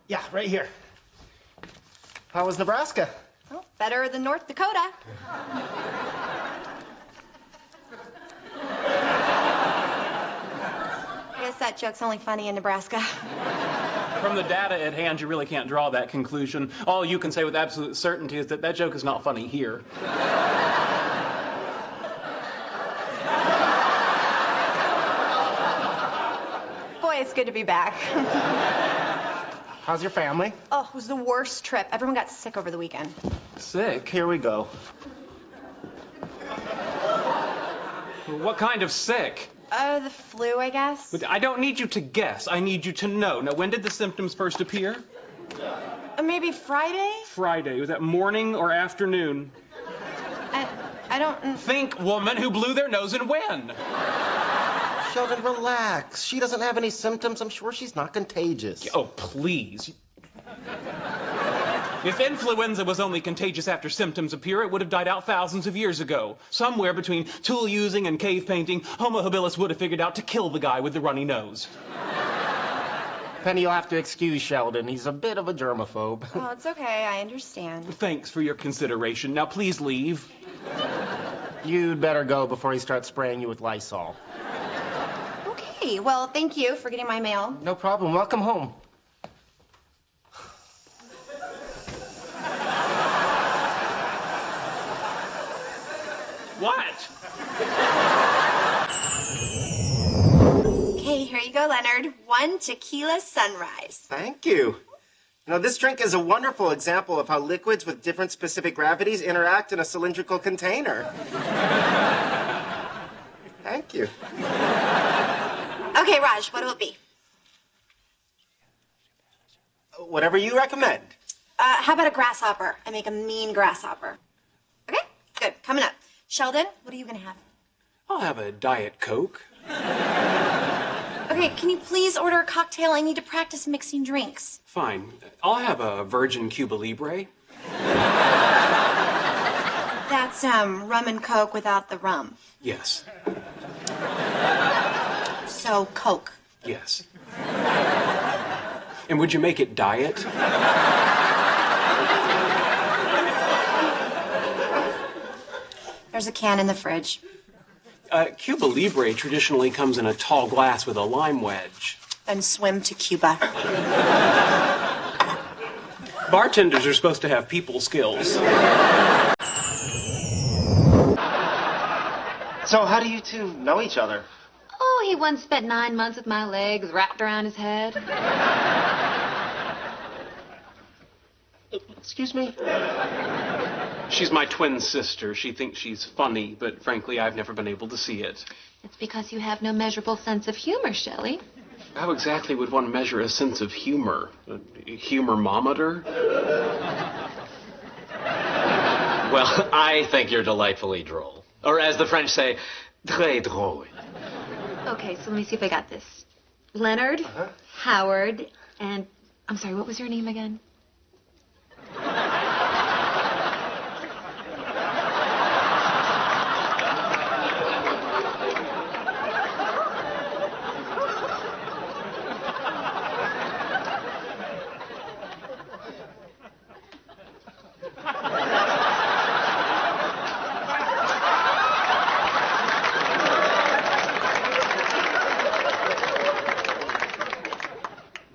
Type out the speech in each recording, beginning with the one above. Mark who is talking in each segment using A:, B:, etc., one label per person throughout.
A: Yeah, right here. How was Nebraska?
B: Well, better than North Dakota. I guess that joke's only funny in Nebraska.
C: From the data at hand, you really can't draw that conclusion. All you can say with absolute certainty is that that joke is not funny here.
B: Boy, it's good to be back.
A: How's your family?
B: Oh, it was the worst trip. Everyone got sick over the weekend.
C: Sick?
A: Here we go.
C: What kind of sick?
B: The flu, I guess.
C: But I don't need you to guess. I need you to know. Now, when did the symptoms first appear?
B: Maybe Friday?
C: Friday. Was that morning or afternoon?
B: I don't...
C: Think, woman, who blew their nose and when?
A: Sheldon, relax. She doesn't have any symptoms. I'm sure she's not contagious.
C: Oh, please. If influenza was only contagious after symptoms appear, it would have died out thousands of years ago. Somewhere between tool using and cave painting, Homo habilis would have figured out to kill the guy with the runny nose.
A: Penny, you'll have to excuse Sheldon. He's a bit of a germaphobe.
B: Oh, it's okay. I understand.
C: Thanks for your consideration. Now, please leave.
A: You'd better go before he starts spraying you with Lysol.
B: Okay, well, thank you for getting my mail.
A: No problem. Welcome home.
C: What?
B: Okay, here you go, Leonard. 1 tequila sunrise.
A: Thank you. You know, this drink is a wonderful example of how liquids with different specific gravities interact in a cylindrical container. Thank you.
B: Okay, Raj, what'll it be?
A: Whatever you recommend.
B: How about a grasshopper? I make a mean grasshopper. Okay, good. Coming up. Sheldon, what are you gonna have?
C: I'll have a Diet Coke.
B: Okay, can you please order a cocktail? I need to practice mixing drinks.
C: Fine. I'll have a Virgin Cuba Libre.
B: That's, rum and Coke without the rum.
C: Yes.
B: So, Coke.
C: Yes. And would you make it diet?
B: There's a can in the fridge.
C: Cuba Libre traditionally comes in a tall glass with a lime wedge.
B: Then swim to Cuba.
C: Bartenders are supposed to have people skills.
A: So how do you two know each other?
D: Oh, he once spent 9 months with my legs wrapped around his head.
A: Excuse me?
C: She's my twin sister. She thinks she's funny, but frankly, I've never been able to see it.
D: It's because you have no measurable sense of humor, Shelley.
C: How exactly would one measure a sense of humor? A humormometer?
E: Well, I think you're delightfully droll. Or as the French say, très drôle.
D: Okay, so let me see if I got this. Leonard, Howard, and... I'm sorry, what was your name again?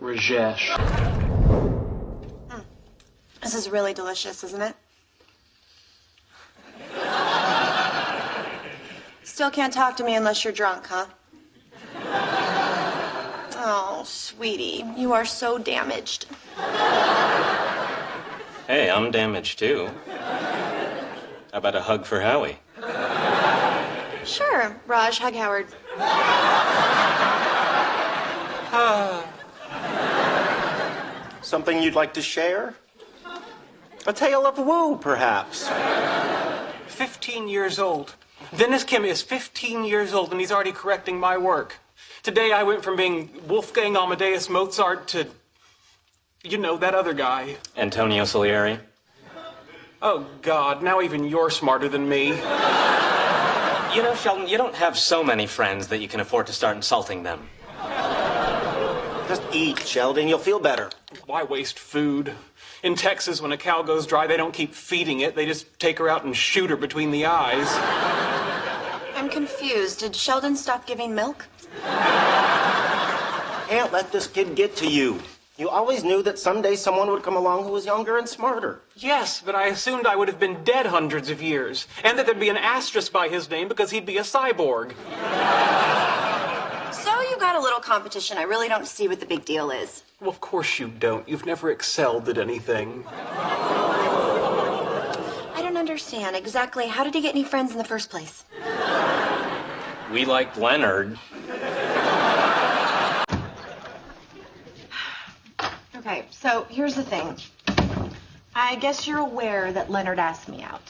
C: Rajesh.
B: This is really delicious, isn't it? Still can't talk to me unless you're drunk, huh? Oh, sweetie, you are so damaged.
E: Hey, I'm damaged too. How about a hug for Howie?
B: Sure, Raj, hug Howard.
A: Something you'd like to share? A tale of woe, perhaps.
C: 15 years old. Dennis Kim is 15 years old, and he's already correcting my work. Today I went from being Wolfgang Amadeus Mozart to, you know, that other guy.
E: Antonio Salieri?
C: Oh, God, now even you're smarter than me.
E: You know, Sheldon, you don't have so many friends that you can afford to start insulting them.
A: Just eat, Sheldon. You'll feel better.
C: Why waste food? In Texas, when a cow goes dry, they don't keep feeding it. They just take her out and shoot her between the eyes.
B: I'm confused. Did Sheldon stop giving milk?
A: Can't let this kid get to you. You always knew that someday someone would come along who was younger and smarter.
C: Yes, but I assumed I would have been dead hundreds of years, and that there'd be an asterisk by his name because he'd be a cyborg.
B: So you got a little competition. I really don't see what the big deal is.
C: Well, of course you don't. You've never excelled at anything.
B: I don't understand exactly. How did he get any friends in the first place?
E: We liked Leonard.
F: Okay, so here's the thing. I guess you're aware that Leonard asked me out.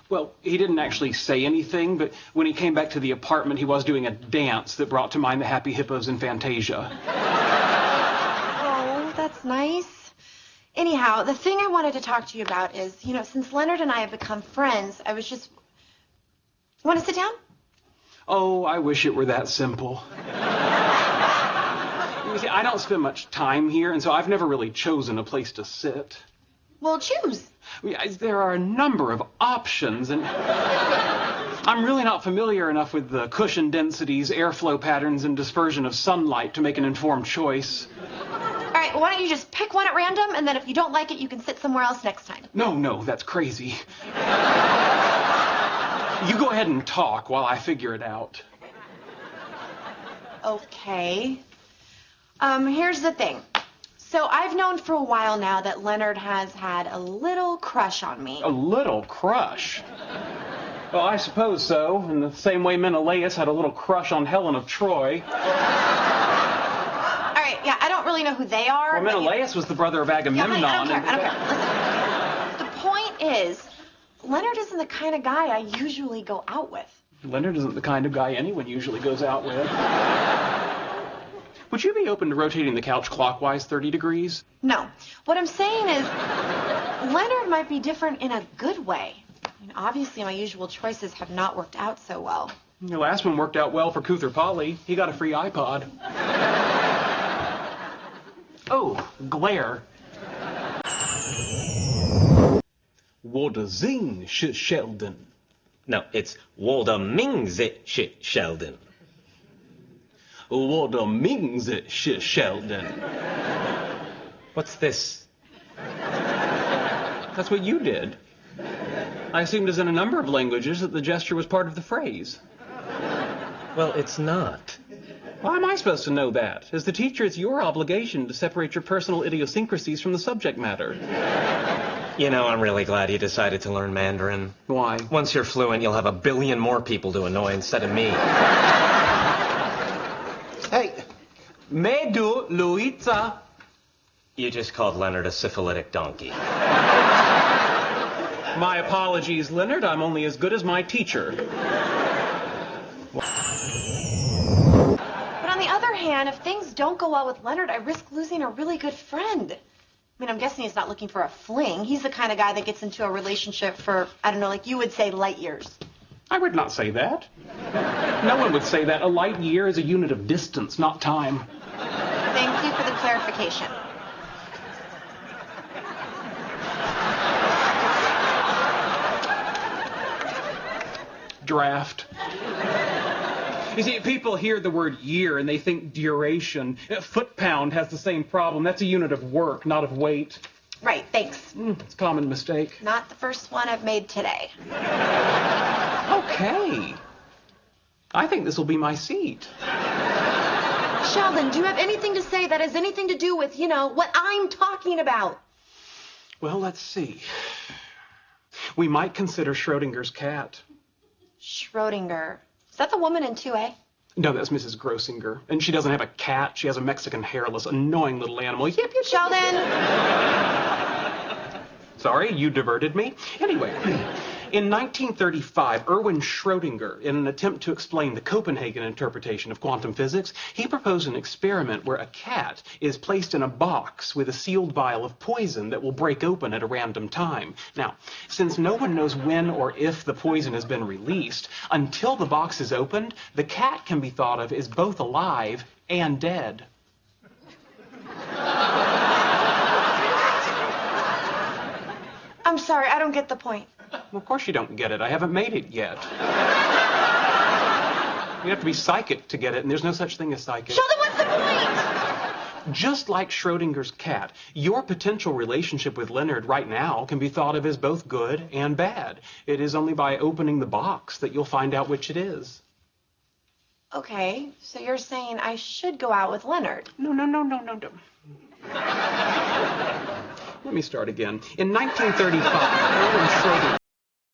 C: Well, he didn't actually say anything, but when he came back to the apartment, he was doing a dance that brought to mind the Happy Hippos in Fantasia.
F: Oh, that's nice. Anyhow, the thing I wanted to talk to you about is, since Leonard and I have become friends, I was just... Want to sit down?
C: Oh, I wish it were that simple. You see, I don't spend much time here, and so I've never really chosen a place to sit.
F: Well, choose.
C: There are a number of options, and I'm really not familiar enough with the cushion densities, airflow patterns, and dispersion of sunlight to make an informed choice.
F: All right, well, why don't you just pick one at random, and then if you don't like it, you can sit somewhere else next time.
C: No, that's crazy. You go ahead and talk while I figure it out.
F: Okay. Here's the thing. So I've known for a while now that Leonard has had a little crush on me.
C: A little crush? Well, I suppose so, in the same way Menelaus had a little crush on Helen of Troy.
F: All right, yeah, I don't really know who they are.
C: Well, Menelaus was the brother of Agamemnon.
F: Yeah, honey, I don't care. Listen, the point is, Leonard isn't the kind of guy I usually go out with.
C: Leonard isn't the kind of guy anyone usually goes out with. Would you be open to rotating the couch clockwise 30 degrees?
F: No. What I'm saying is, Leonard might be different in a good way. Obviously, my usual choices have not worked out so well.
C: The last one worked out well for Cuther Polly. He got a free iPod. Oh, glare. Wodazing Sheldon.
G: No, it's Wodamingze Sheldon.
C: Wodamingze Sheldon.
G: What's this?
C: That's what you did. I assumed as in a number of languages that the gesture was part of the phrase.
G: Well, it's not.
C: Why am I supposed to know that? As the teacher, it's your obligation to separate your personal idiosyncrasies from the subject matter.
G: I'm really glad you decided to learn Mandarin.
C: Why?
G: Once you're fluent, you'll have a billion more people to annoy instead of me.
A: Hey,
C: Medu Luitza.
G: You just called Leonard a syphilitic donkey.
C: My apologies, Leonard. I'm only as good as my teacher.
F: But on the other hand, if things don't go well with Leonard, I risk losing a really good friend. I'm guessing he's not looking for a fling. He's the kind of guy that gets into a relationship for, I don't know, like you would say light years.
C: I would not say that. No one would say that. A light year is a unit of distance, not time.
F: Thank you for the clarification.
C: Draft. You see, people hear the word year and they think duration. A foot-pound has the same problem. That's a unit of work, not of weight.
F: Right, thanks.
C: It's a common mistake.
F: Not the first one I've made today.
C: Okay. I think this will be my seat.
F: Sheldon, do you have anything to say that has anything to do with, what I'm talking about?
C: Well, let's see. We might consider Schrodinger's cat.
F: Schrodinger. Is that the woman in 2A?
C: No, that's Mrs. Grossinger. And she doesn't have a cat. She has a Mexican hairless, annoying little animal. Yip, yip,
F: Sheldon!
C: Sorry, you diverted me. Anyway, in 1935, Erwin Schrödinger, in an attempt to explain the Copenhagen interpretation of quantum physics, he proposed an experiment where a cat is placed in a box with a sealed vial of poison that will break open at a random time. Now, since no one knows when or if the poison has been released, until the box is opened, the cat can be thought of as both alive and dead.
F: I'm sorry, I don't get the point.
C: Well, of course you don't get it. I haven't made it yet. You have to be psychic to get it, and there's no such thing as psychic.
F: Sheldon, what's the point?
C: Just like Schrodinger's cat, your potential relationship with Leonard right now can be thought of as both good and bad. It is only by opening the box that you'll find out which it is.
F: Okay, so you're saying I should go out with Leonard.
C: No. Let me start again. In 1935, Erwin Schrödinger